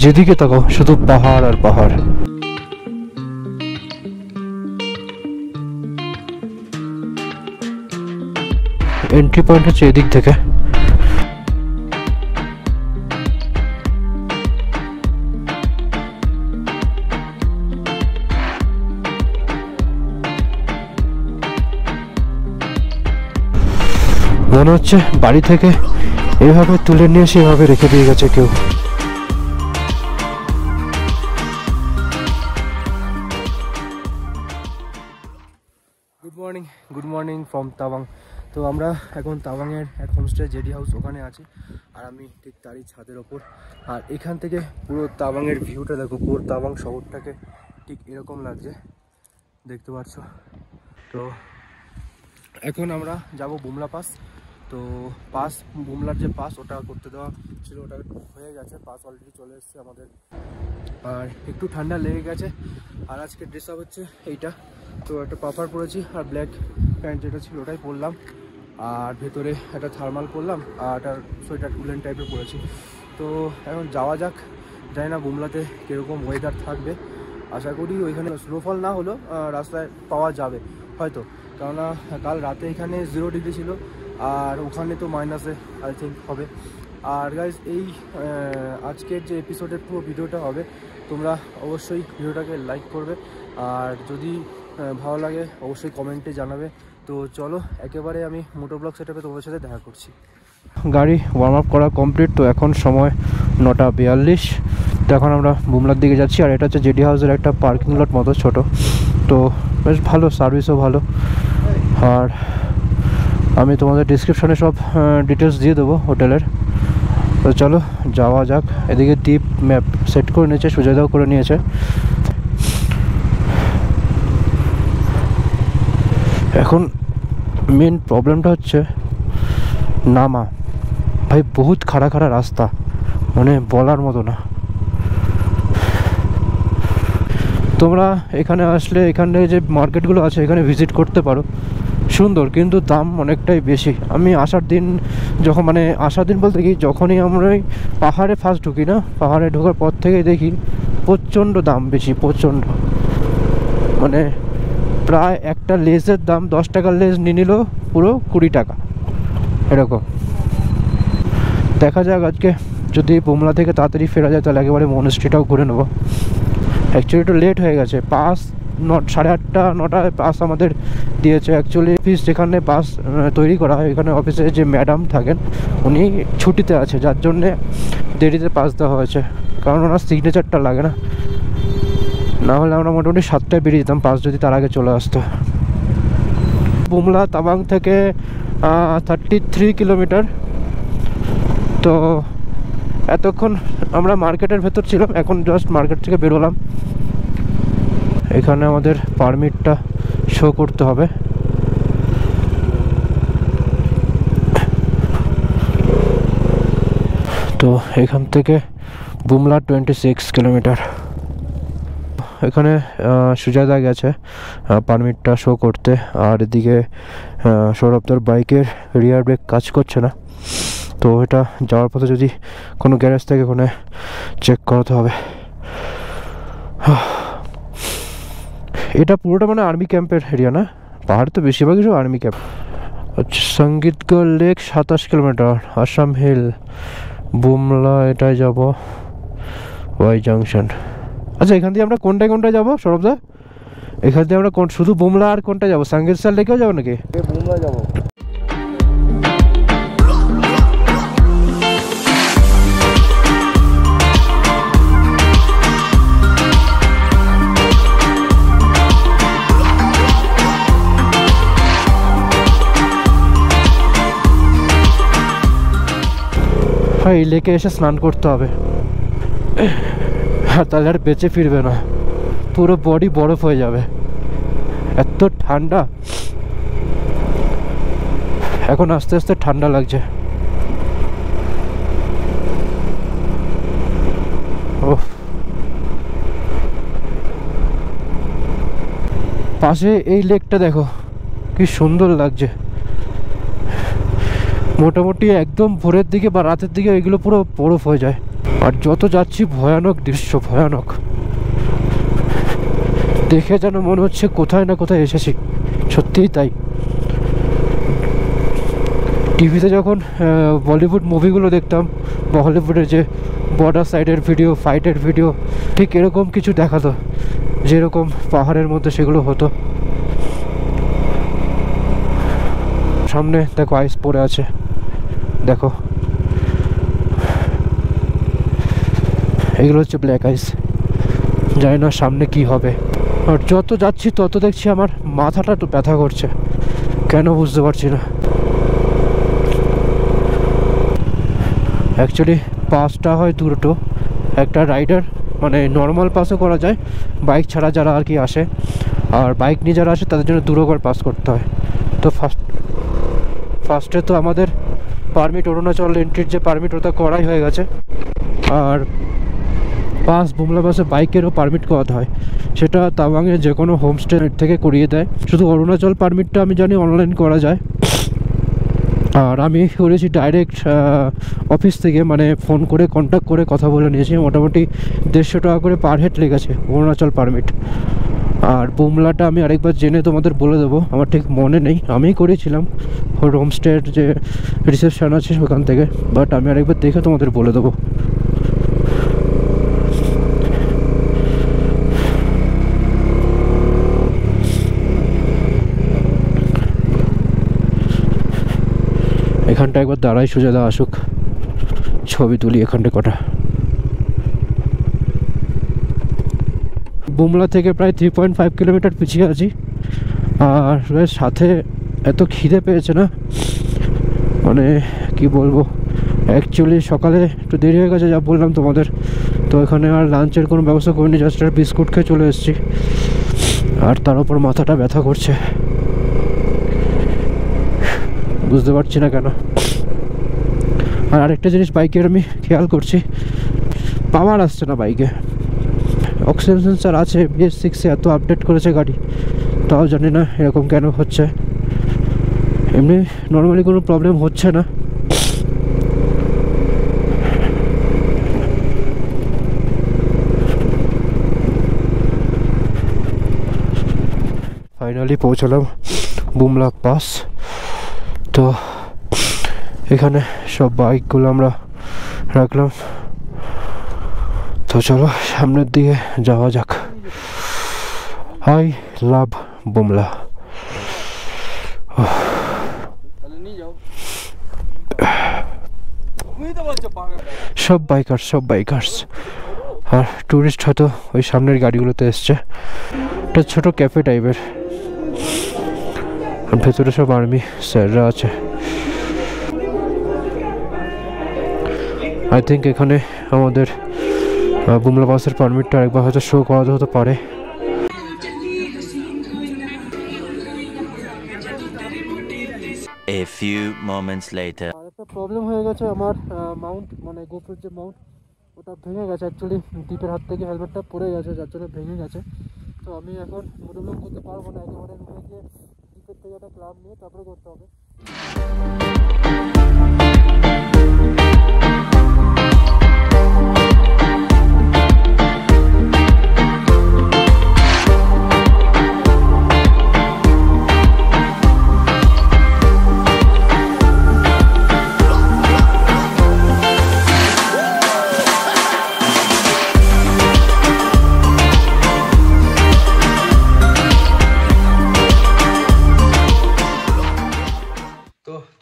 যেদিকে তাকাও শুধু পাহাড় আর পাহাড়। এন্ট্রি পয়েন্ট হচ্ছে এদিক থেকে। মনে হচ্ছে বাড়ি থেকে এভাবে তুলে নিয়ে এসে এভাবে রেখে দিয়ে গেছে কেউ। Good morning from Tawang. তো আমরা এখন তাওয়াংয়ের এক হোমস্টে জেডি হাউস ওখানে আছি, আর আমি ঠিক তারই ছাদের ওপর। আর এখান থেকে পুরো তাওয়াংয়ের ভিউটা দেখো, পুরো তাওয়াং শহরটাকে ঠিক এরকম লাগছে, দেখতে পাচ্ছ। তো এখন আমরা যাব বুমলা পাস। তো পাস, বুমলার যে পাস ওটা করতে দেওয়া ছিল ওটা হয়ে গেছে, পাস অলরেডি চলে এসছে আমাদের। আর একটু ঠান্ডা লেগে গেছে। আর আজকে ড্রেস আপ হচ্ছে এইটা, তো একটা পাফার পরেছি আর ব্ল্যাক প্যান্ট যেটা ছিল ওটাই পরলাম, আর ভেতরে একটা থার্মাল পরলাম আর একটা সোয়েটার উলেন টাইপের পরেছি। তো এখন যাওয়া যাক। জানি না বুমলাতে কীরকম ওয়েদার থাকবে, আশা করি ওইখানে স্নোফল না হলেও রাস্তায় পাওয়া যাবে হয়তো, কেননা কাল রাতে এখানে 0 ডিগ্রি ছিল আর ওখানে তো মাইনাসে আই থিঙ্ক হবে। আর গাইজ এই আজকের যে এপিসোডের পুরো ভিডিওটা হবে, তোমরা অবশ্যই ভিডিওটাকে লাইক করবে, আর যদি ভালো লাগে অবশ্যই কমেন্টে জানাবে। তো চলো একেবারে আমি মোটোব্লগ সেটআপে তোমাদের সাথে দেখা করছি। গাড়ি ওয়ার্ম আপ করা কমপ্লিট। তো এখন সময় 9:42। তো এখন আমরা বুমলার দিকে যাচ্ছি। আর এটা হচ্ছে জেডি হাউসের একটা পার্কিং লট মতো ছোট, তো বেশ ভালো, সার্ভিসও ভালো। আর আমি তোমাদের ডিসক্রিপশনে সব ডিটেলস দিয়ে দেবো হোটেলের। তো চলো যাওয়া যাক। এদিকে দ্বীপ ম্যাপ সেট করে নিয়েছে, সুজয়দাও করে নিয়েছে। এখন মেন প্রবলেমটা হচ্ছে নামা। ভাই বহুত খাড়া খাড়া রাস্তা, মানে বলার মতো না। তোমরা এখানে আসলে এখানে যে মার্কেটগুলো আছে এখানে ভিজিট করতে পারো, সুন্দর, কিন্তু দাম অনেকটাই বেশি। আমি আসার দিন যখন, মানে আসার দিন বলতে কি, যখনই আমরা ওই পাহাড়ে ফার্স্ট ঢুকি না, পাহাড়ে ঢোকার পর থেকেই দেখি প্রচণ্ড দাম বেশি, প্রচণ্ড। মানে প্রায় একটা লেজের দাম 10 টাকার লেজ নিয়ে নিল পুরো 20 টাকা এরকম। দেখা যাক আজকে যদি বুমলা থেকে তাড়াতাড়ি ফেরা যায় তাহলে একেবারে মনস্ট্রিটাও ঘুরে নেবো। অ্যাকচুয়ালি একটু লেট হয়ে গেছে, পাস 8:30 9টায় পাস আমাদের দিয়েছে। অ্যাকচুয়ালি অফিস যেখানে পাস তৈরি করা হয়, এখানে অফিসে যে ম্যাডাম থাকেন উনি ছুটিতে আছে, যার জন্যে দেরিতে পাস দেওয়া হয়েছে, কারণ ওনার সিগনেচারটা লাগে না। না হলে আমরা মোটামুটি 7টায় বেরিয়ে যেতাম, পাস যদি তার আগে চলে আসতো। বুমলা তাওয়াং থেকে 33 কিলোমিটার। তো এতক্ষণ আমরা মার্কেটের ভেতর ছিলাম, এখন জাস্ট মার্কেট থেকে বেরোলাম। এখানে আমাদের পারমিটটা শো করতে হবে। তো এখান থেকে বুমলা 26 কিলোমিটার। এখানে সুজাদা গেছে পারমিটটা শো করতে, আর এদিকে সৌরভদার বাইকের রিয়ার ব্রেক কাজ করছে না। তো এটা যাওয়ার পথে যদি কোনো গ্যারেজ থেকে ওখানে চেক করাতে হবে। এটা পুরোটা মানে আর্মি ক্যাম্পের এরিয়া না, পাহাড় তো বেশিরভাগই সব আর্মি ক্যাম্প। আচ্ছা, Sangitgarh lake 27 kilometre, Assam hill, Bumla এটাই যাব, ওয়াই জাংশন। আচ্ছা, এখান দিয়ে আমরা কোনটায় যাবো সৌরভদা? এখান দিয়ে আমরা শুধু বুমলা আর কোনটায় যাবো? সঙ্গীতগড় লেকেও যাবো নাকি? বুমলা যাবো। এই লেকে এসে স্নান করতে হবে, তাহলে আর বেঁচে ফিরবে না, পুরো বডি বরফ হয়ে যাবে, এত ঠান্ডা। এখন আস্তে আস্তে ঠান্ডা লাগছে। ও পাশে এই লেকটা দেখো কি সুন্দর লাগছে। মোটামুটি একদম ভোরের দিকে বা রাতের দিকে এগুলো পুরো বরফ হয়ে যায়। আর যত যাচ্ছি ভয়ানক দৃশ্য, ভয়ানক। দেখে যেন মনে হচ্ছে কোথায় না কোথায় এসেছি, সত্যিই তাই। টিভিতে যখন বলিউড মুভিগুলো দেখতাম বা হলিউডের যে বর্ডার সাইডের ভিডিও, ফাইটের ভিডিও, ঠিক এরকম কিছু দেখাতো, যেরকম পাহাড়ের মধ্যে সেগুলো হতো। সামনে দেখো আইস পড়ে আছে, দেখো এগুলো হচ্ছে ব্ল্যাক আইস। জানি না সামনে কি হবে। আর যত যাচ্ছি তত দেখছি আমার মাথাটা একটু ব্যথা করছে, কেন বুঝতে পারছি না। অ্যাকচুয়ালি পাসটা হয় দুটো, একটা রাইডার মানে নর্মাল পাসও করা যায়, বাইক ছাড়া যারা আর কি আসে, আর বাইক নিয়ে যারা আসে তাদের জন্য দুবার পাস করতে হয়। তো ফার্স্টে তো আমাদের পারমিট, অরুণাচল এন্ট্রির যে পারমিট ওটা করাই হয়ে গেছে। আর বুমলা পাসে বাইকেরও পারমিট করাতে হয়, সেটা তাওয়াংয়ে যে কোনো হোমস্টে থেকে করিয়ে দেয়। শুধু অরুণাচল পারমিটটা আমি জানি অনলাইন করা যায়। আর আমি করেছি ডাইরেক্ট অফিস থেকে, মানে ফোন করে কন্ট্যাক্ট করে কথা বলে নিয়েছি। মোটামুটি 150 টাকা করে পার হেড লেগেছে অরুণাচল পারমিট। আর বুমলাটা আমি আরেকবার জেনে তোমাদের বলে দেবো, আমার ঠিক মনে নেই, আমিই করেছিলাম হোমস্টের যে রিসেপশন আছে ওখান থেকে, বাট আমি আরেকবার দেখে তোমাদের বলে দেবো। এখানটা একবার দাঁড়াই, সুজাদা আসুক, ছবি তুলি এখানটা কটা। বুমলা থেকে প্রায় 3.5 কিলোমিটার পিছিয়ে আছি। আর সাথে এত খিদে পেয়েছে না, মানে কি বলবো। অ্যাকচুয়ালি সকালে একটু দেরি হয়ে গেছে যা বললাম তোমাদের, তো এখানে আর লাঞ্চের কোনো ব্যবস্থা করিনি, জাস্ট আর বিস্কুট খেয়ে চলে এসেছি। আর তার উপর মাথাটা ব্যথা করছে, বুঝতে পারছি না কেন। আর আরেকটা জিনিস বাইকের আমি খেয়াল করছি, পাওয়ার আসছে না বাইকে। অক্সিজেন সেন্সার আছে BS6 এত আপডেট করেছে গাড়ি, তাও জানি না এরকম কেন হচ্ছে। এমনি নর্মালি কোনো প্রবলেম হচ্ছে না। ফাইনালি পৌঁছলাম বুমলা পাস। তো এখানে সব বাইকগুলো আমরা রাখলাম, তো চলো সামনের দিকে যাওয়া যাক। I love Bumla. সব বাইকার্স আর ট্যুরিস্ট হয়তো ওই সামনের গাড়িগুলোতে এসছে। একটা ছোট ক্যাফে টাইপের, ভেতরে সব আর্মি স্যাররা আছে। আই থিঙ্ক এখানে আমাদের বুমলা বাসের পারমিটটা একবার হয়তো শো করাতে হতে পারে। A few moments later. আর একটা প্রবলেম হয়ে গেছে, আমার মাউন্ট মানে গোপ্রোর যে মাউন্ট ওটা ভেঙে গেছে। অ্যাকচুয়ালি দ্বীপের হাত থেকে হেলমেটটা পড়ে গেছে, যার জন্য ভেঙে গেছে। তো আমি এখন মোটামুটি করতে পারবো না, একেবারে রুমে গিয়ে দ্বীপের থেকে একটা ক্লাব নিয়ে তারপরে করতে হবে।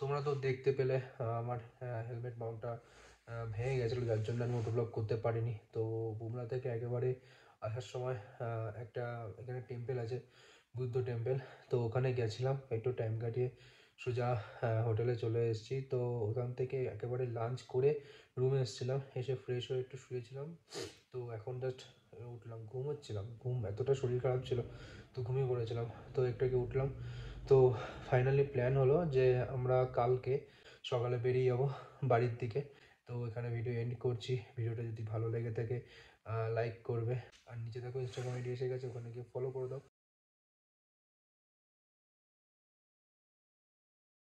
তোমরা তো দেখতে পেলে আমার হেলমেট মাউন্টটা ভেঙে গেছিলো, যার জন্য আমি মোটো ব্লগ করতে পারিনি। তো বুমলা থেকে একেবারে আসার সময় একটা এখানে টেম্পেল আছে, বুদ্ধ টেম্পেল, তো ওখানে গেছিলাম, একটু টাইম কাটিয়ে সোজা হোটেলে চলে এসেছি। তো ওখান থেকে একেবারে লাঞ্চ করে রুমে এসেছিলাম, এসে ফ্রেশ হয়ে একটু শুয়েছিলাম। তো এখন জাস্ট উঠলাম, ঘুম এতটা শরীর খারাপ ছিল তো ঘুমিয়ে পড়েছিলাম। তো একটু আগে উঠলাম। তো ফাইনালি প্ল্যান হলো যে আমরা কালকে সকালে বেরিয়ে যাব বাড়ির দিকে। তো এখানে ভিডিও এন্ড করছি। ভিডিওটা যদি ভালো লেগে থাকে লাইক করবে, আর নিচে দেখো ইনস্টাগ্রাম আইডি এসে গেছে, ওখানে গিয়ে ফলো করে দাও।